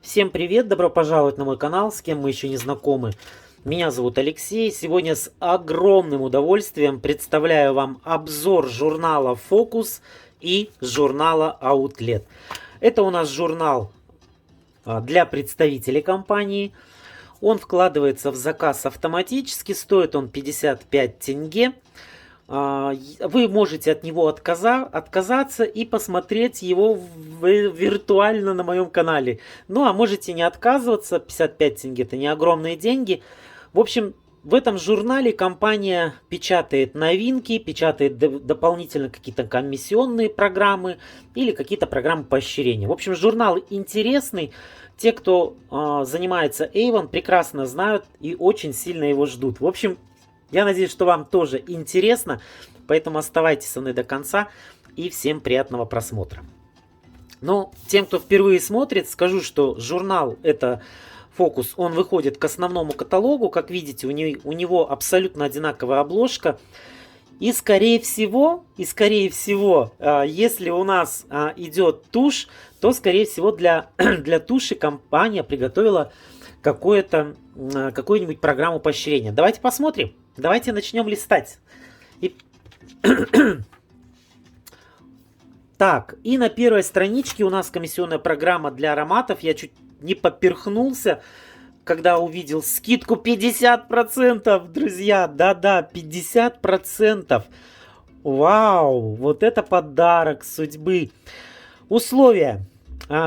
Всем привет, добро пожаловать на мой канал, с кем мы еще не знакомы. Меня зовут Алексей. Сегодня с огромным удовольствием представляю вам обзор журнала Focus и журнала Outlet. Это у нас журнал для представителей компании. Он вкладывается в заказ автоматически, стоит он 55 тенге. Вы можете от него отказаться и посмотреть его виртуально на моем канале. Ну, а можете не отказываться, 55 тенге это не огромные деньги. В общем, в этом журнале компания печатает новинки, печатает дополнительно какие-то комиссионные программы или какие-то программы поощрения. В общем, журнал интересный. Те, кто занимается Avon, прекрасно знают и очень сильно его ждут. В общем, я надеюсь, что вам тоже интересно, поэтому оставайтесь со мной до конца и всем приятного просмотра. Но тем, кто впервые смотрит, скажу, что журнал это Focus, он выходит к основному каталогу. Как видите, у него абсолютно одинаковая обложка. И скорее всего, если у нас идет тушь, то скорее всего для туши компания приготовила какую-нибудь программу поощрения. Давайте посмотрим. Давайте начнем листать. Так, и на первой страничке у нас комиссионная программа для ароматов. Я чуть не поперхнулся, когда увидел скидку 50%, друзья. Да-да, 50%. Вау, вот это подарок судьбы. Условия.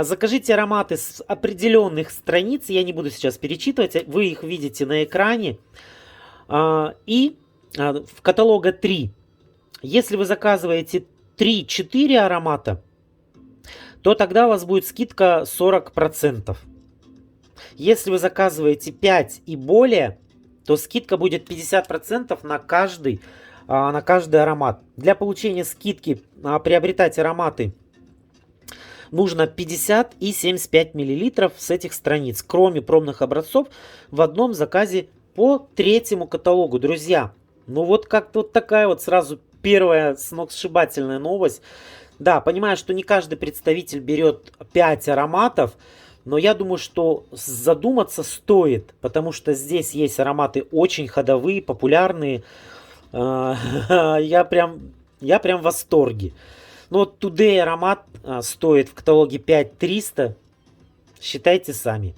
Закажите ароматы с определенных страниц. Я не буду сейчас перечитывать, вы их видите на экране. И в каталога 3. Если вы заказываете 3-4 аромата, то тогда у вас будет скидка 40%. Если вы заказываете 5 и более, то скидка будет 50% на каждый аромат. Для получения скидки приобретать ароматы нужно 50 и 75 мл с этих страниц, кроме пробных образцов, в одном заказе по третьему каталогу, друзья. Ну вот как-то вот такая вот сразу первая сногсшибательная новость. Да, понимаю, что не каждый представитель берет 5 ароматов, но я думаю, что задуматься стоит, потому что здесь есть ароматы очень ходовые, популярные. Я прям в восторге. Ну вот Today аромат стоит в каталоге 5300. Считайте сами.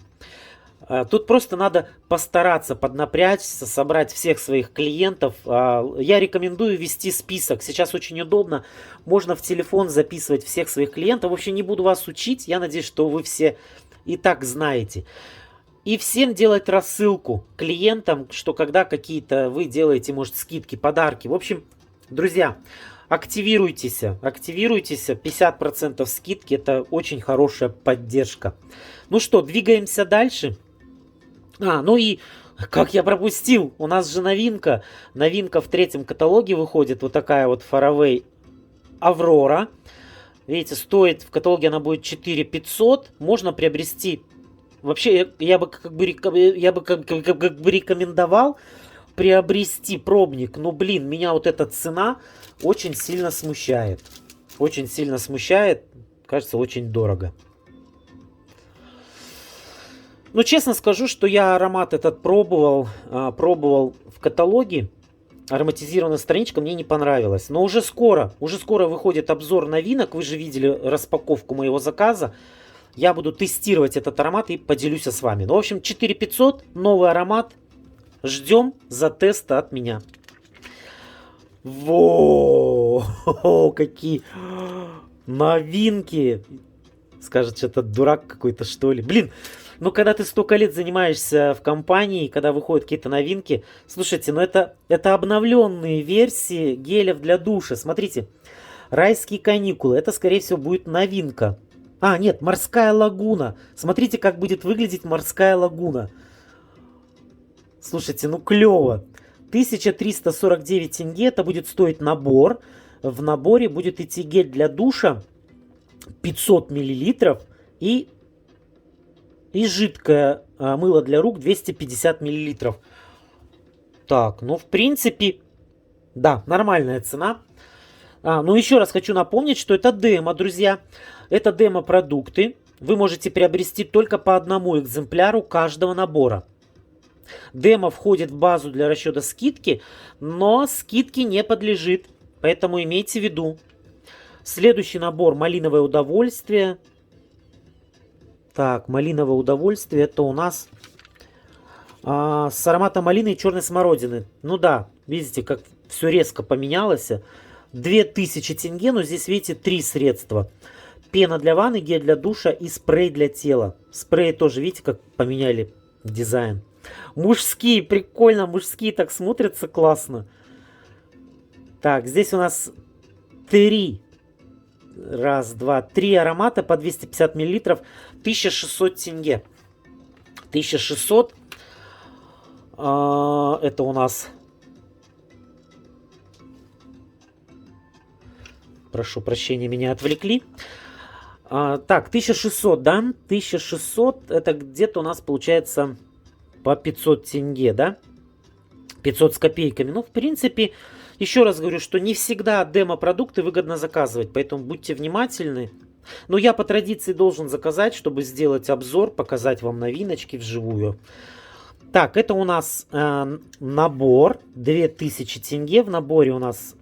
Тут просто надо постараться поднапрячься, собрать всех своих клиентов. Я рекомендую вести список. Сейчас очень удобно. Можно в телефон записывать всех своих клиентов. В общем, не буду вас учить. Я надеюсь, что вы все и так знаете. И всем делать рассылку клиентам, что когда какие-то вы делаете, может, скидки, подарки. В общем, друзья, активируйтесь. 50% скидки. Это очень хорошая поддержка. Ну что, двигаемся дальше. Ну и как я пропустил, у нас же новинка. Новинка в третьем каталоге выходит. Вот такая вот Faraway Аврора. Видите, стоит в каталоге она будет 4500. Можно приобрести. Вообще, я бы рекомендовал приобрести пробник. Но, блин, меня вот эта цена очень сильно смущает. Очень сильно смущает. Кажется, очень дорого. Ну, честно скажу, что я аромат этот пробовал в каталоге. Ароматизированная страничка мне не понравилась. Но уже скоро выходит обзор новинок. Вы же видели распаковку моего заказа. Я буду тестировать этот аромат и поделюсь с вами. Ну, в общем, 4500, новый аромат. Ждем за теста от меня. Во, какие новинки. Скажет, что это дурак какой-то, что ли. Блин. Ну, когда ты столько лет занимаешься в компании, когда выходят какие-то новинки, слушайте, ну это обновленные версии гелев для душа. Смотрите, райские каникулы, это, скорее всего, будет новинка. Нет, морская лагуна. Смотрите, как будет выглядеть морская лагуна. Слушайте, ну клево. 1349 тенге, это будет стоить набор. В наборе будет идти гель для душа 500 миллилитров и жидкое мыло для рук 250 миллилитров. Так, ну в принципе, да, нормальная цена. Ну еще раз хочу напомнить, что это демо, друзья. Это демо-продукты. вы можете приобрести только по одному экземпляру каждого набора. Демо входит в базу для расчета скидки, но скидке не подлежит, поэтому имейте в виду. Следующий набор «Малиновое удовольствие». Так, «Малиновое удовольствие» это у нас с ароматом малины и черной смородины. Ну да, видите, как все резко поменялось. 2000 тенге, но здесь, видите, 3 средства. Пена для ванны, гель для душа и спрей для тела. Спрей тоже, видите, как поменяли дизайн. Мужские, прикольно, мужские так смотрятся классно. Так, здесь у нас 3. Раз, два, 3 аромата по 250 миллилитров. 1600 тенге. 1600. Это у нас... Прошу прощения, меня отвлекли. Так, 1600, да? 1600, это где-то у нас получается по 500 тенге, да? 500 с копейками. Ну, в принципе, еще раз говорю, что не всегда демо-продукты выгодно заказывать, поэтому будьте внимательны. Но я по традиции должен заказать, чтобы сделать обзор, показать вам новиночки вживую. Так, это у нас набор 2000 тенге. В наборе у нас...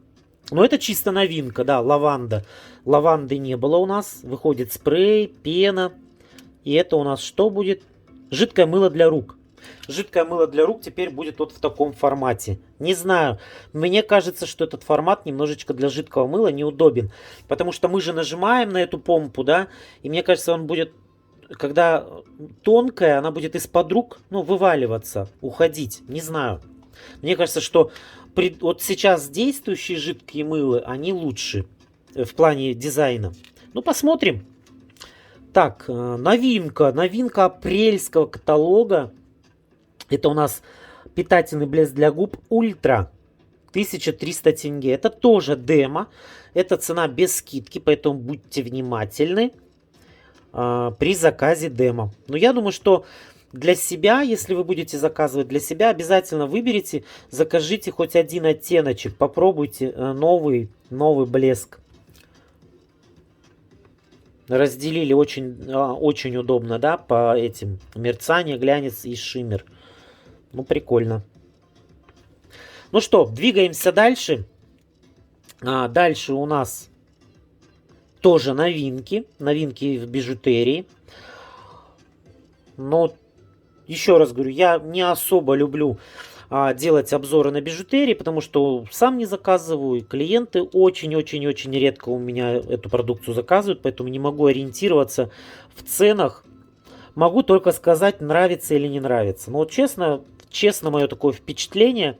Ну, это чисто новинка, да, лаванда. Лаванды не было у нас. Выходит спрей, пена. И это у нас что будет? Жидкое мыло для рук. Жидкое мыло для рук теперь будет вот в таком формате. Не знаю, мне кажется, что этот формат немножечко для жидкого мыла неудобен. Потому что мы же нажимаем на эту помпу, да, и мне кажется, он будет, когда тонкая, она будет из-под рук, ну, вываливаться, уходить. Не знаю. Мне кажется, что вот сейчас действующие жидкие мылы, они лучше в плане дизайна. Ну, посмотрим. Так, новинка. Новинка апрельского каталога. Это у нас питательный блеск для губ Ультра. 1300 тенге. Это тоже демо. Это цена без скидки, поэтому будьте внимательны при заказе демо. Но я думаю, что для себя, если вы будете заказывать для себя, обязательно выберите, закажите хоть один оттеночек. Попробуйте новый блеск. Разделили очень удобно, да, по этим мерцание, глянец и шиммер. Ну, прикольно. Ну что, двигаемся дальше. Дальше у нас тоже новинки. Новинки в бижутерии. Но, еще раз говорю, я не особо люблю делать обзоры на бижутерии, потому что сам не заказываю. И клиенты очень-очень-очень редко у меня эту продукцию заказывают, поэтому не могу ориентироваться в ценах. Могу только сказать, нравится или не нравится. Но вот честно мое такое впечатление,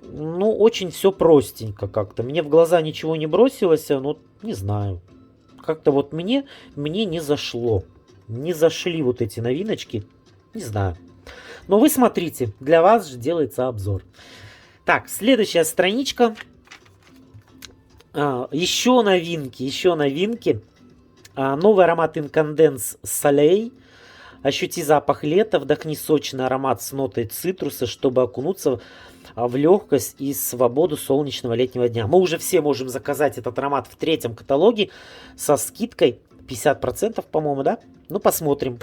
ну, очень все простенько как-то. Мне в глаза ничего не бросилось, но не знаю. Как-то вот мне не зашло. Не зашли вот эти новиночки. Не знаю. Но вы смотрите, для вас же делается обзор. Так, следующая страничка. Еще новинки. Новый аромат Incandescence Soleil. Ощути запах лета, вдохни сочный аромат с нотой цитруса, чтобы окунуться в легкость и свободу солнечного летнего дня. Мы уже все можем заказать этот аромат в 3-м каталоге со скидкой 50%, по-моему, да? Ну, посмотрим.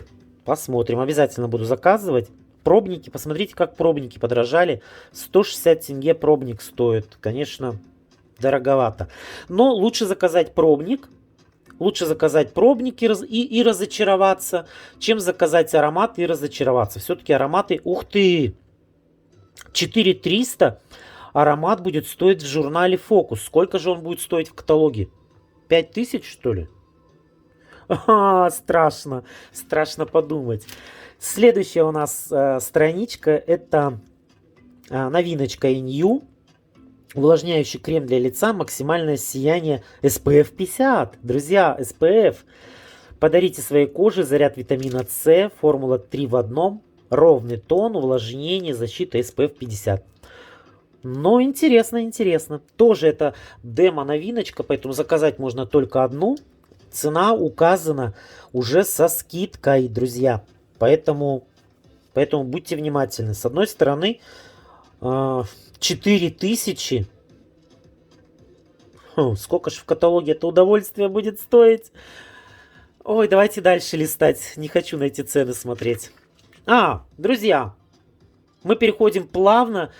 Обязательно буду заказывать. Пробники, посмотрите, как пробники подорожали. 160 тенге пробник стоит. Конечно, дороговато. Но лучше заказать пробник. Лучше заказать пробники и разочароваться, чем заказать ароматы и разочароваться. Все-таки ароматы... Ух ты! 4300 аромат будет стоить в журнале Focus. Сколько же он будет стоить в каталоге? 5000, что ли? Страшно. Страшно подумать. Следующая у нас страничка. Это новиночка Inyu. Увлажняющий крем для лица, максимальное сияние SPF 50. Друзья, SPF. Подарите своей коже заряд витамина С, формула 3 в одном, ровный тон, увлажнение, защита SPF 50. Но интересно. Тоже это демо-новиночка, поэтому заказать можно только одну. Цена указана уже со скидкой, друзья. Поэтому будьте внимательны. С одной стороны... 4000. Сколько же в каталоге это удовольствие будет стоить? Ой, давайте дальше листать. Не хочу на эти цены смотреть. Друзья, мы переходим плавно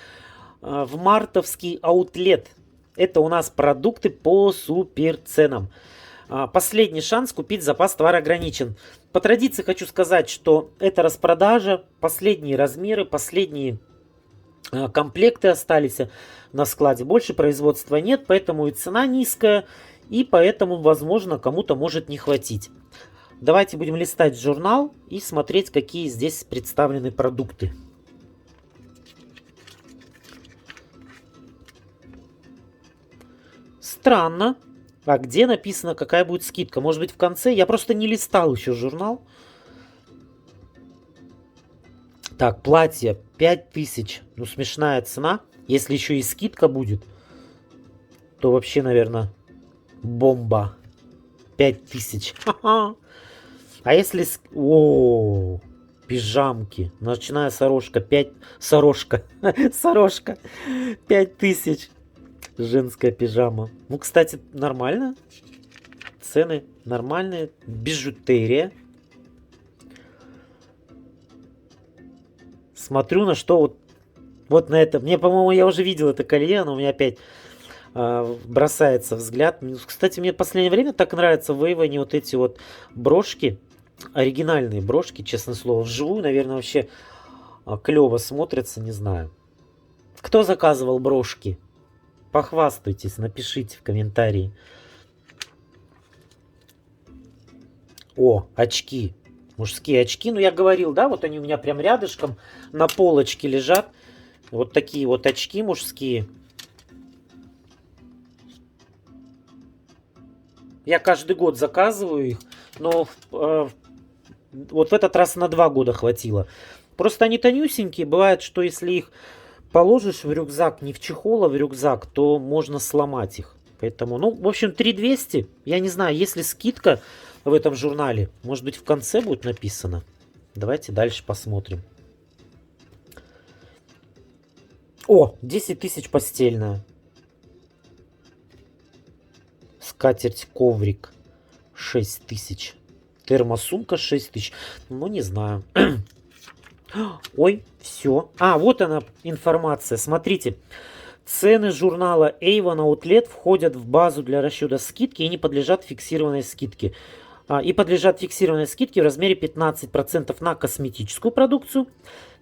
в мартовский аутлет. Это у нас продукты по супер ценам. Последний шанс купить запас товара ограничен. По традиции хочу сказать, что это распродажа, последние размеры, последние комплекты остались на складе. Больше производства нет, поэтому и цена низкая, и поэтому, возможно, кому-то может не хватить. Давайте будем листать журнал и смотреть, какие здесь представлены продукты. Странно. А где написано, какая будет скидка? Может быть, в конце? Я просто не листал еще журнал. Так, платье 5000. Ну, смешная цена. Если еще и скидка будет, то вообще, наверное, бомба. 5000. А если... О, пижамки. Ночная сорочка. Сорочка. 5000. Женская пижама. Ну, кстати, нормально. Цены нормальные. Бижутерия. Смотрю на что вот на это. Мне, по-моему, я уже видел это колье, но у меня опять бросается взгляд. Кстати, мне в последнее время так нравятся в Эйвоне вот эти вот брошки. Оригинальные брошки, честное слово. Вживую, наверное, вообще клево смотрятся, не знаю. Кто заказывал брошки? Похвастайтесь, напишите в комментарии. О, очки. Мужские очки. Ну, я говорил, да, вот они у меня прям рядышком на полочке лежат. Вот такие вот очки мужские. Я каждый год заказываю их, но вот в этот раз на 2 года хватило. Просто они тонюсенькие. Бывает, что если их положишь в рюкзак, не в чехол, а в рюкзак, то можно сломать их. Поэтому, ну, в общем, 3200. Я не знаю, есть ли скидка в этом журнале. Может быть, в конце будет написано. Давайте дальше посмотрим. О, 10 тысяч постельная. Скатерть коврик 6 тысяч. Термосумка 6 тысяч. Ну, не знаю. Ой, все. Вот она информация. Смотрите. Цены журнала Avon Outlet входят в базу для расчета скидки и не подлежат фиксированной скидке. И подлежат фиксированной скидке в размере 15% на косметическую продукцию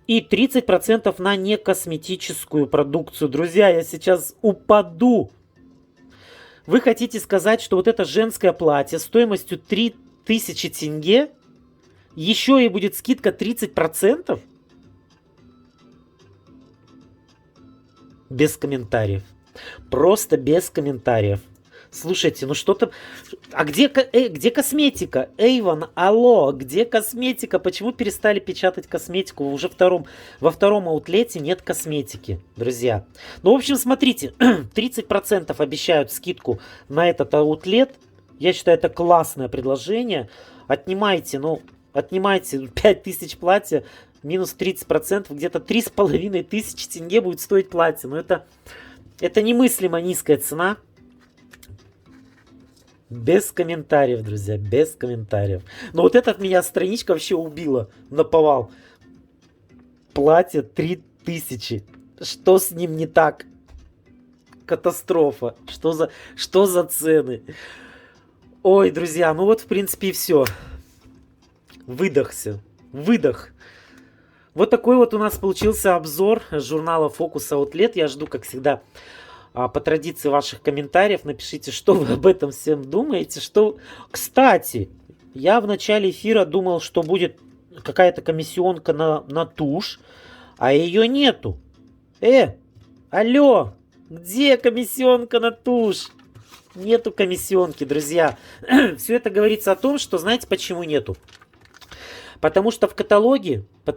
и 30% на некосметическую продукцию. Друзья, я сейчас упаду. Вы хотите сказать, что вот это женское платье стоимостью 3000 тенге, еще и будет скидка 30%? Без комментариев. Просто без комментариев. Слушайте, ну что-то... А где косметика? Avon, алло, где косметика? Почему перестали печатать косметику? Уже во втором аутлете нет косметики, друзья. Ну, в общем, смотрите, 30% обещают скидку на этот аутлет. Я считаю, это классное предложение. Отнимайте 5000 платья, минус 30%, где-то 3500 тенге будет стоить платье. Но это немыслимо низкая цена. Без комментариев, друзья, без комментариев. Но вот эта меня страничка вообще убила, наповал. Платье 3000. Что с ним не так? Катастрофа. Что за цены? Ой, друзья, ну вот в принципе и все. Выдохся. Выдох. Вот такой вот у нас получился обзор журнала Focus Outlet. Я жду, как всегда, по традиции ваших комментариев. Напишите, что вы об этом всем думаете. Кстати, я в начале эфира думал, что будет какая-то комиссионка на тушь, а ее нету. Алло, где комиссионка на тушь? Нету комиссионки, друзья. Все это говорится о том, что знаете, почему нету? Потому что в каталоге в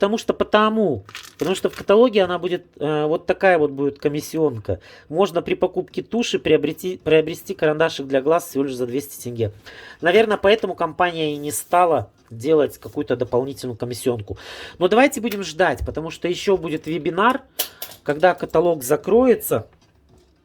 каталоге она будет вот такая вот будет комиссионка. Можно при покупке туши приобрести карандашик для глаз всего лишь за 200 тенге. Наверное, поэтому компания и не стала делать какую-то дополнительную комиссионку. Но давайте будем ждать, потому что еще будет вебинар, когда каталог закроется.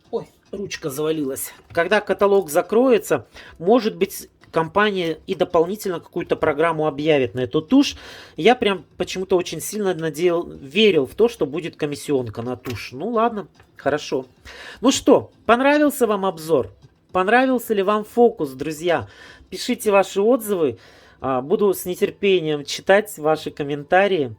Ой, ручка завалилась. Когда каталог закроется, может быть, компания и дополнительно какую-то программу объявит на эту тушь. Я прям почему-то очень сильно верил в то, что будет комиссионка на тушь. Ну ладно, хорошо. Ну что, понравился вам обзор? Понравился ли вам фокус, друзья? Пишите ваши отзывы. Буду с нетерпением читать ваши комментарии.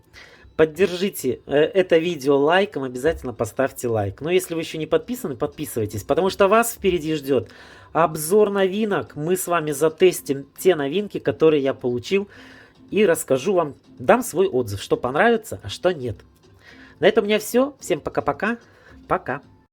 Поддержите это видео лайком, обязательно поставьте лайк. Но если вы еще не подписаны, подписывайтесь, потому что вас впереди ждет обзор новинок. Мы с вами затестим те новинки, которые я получил, и расскажу вам, дам свой отзыв, что понравится, а что нет. На этом у меня все. Всем пока-пока. Пока.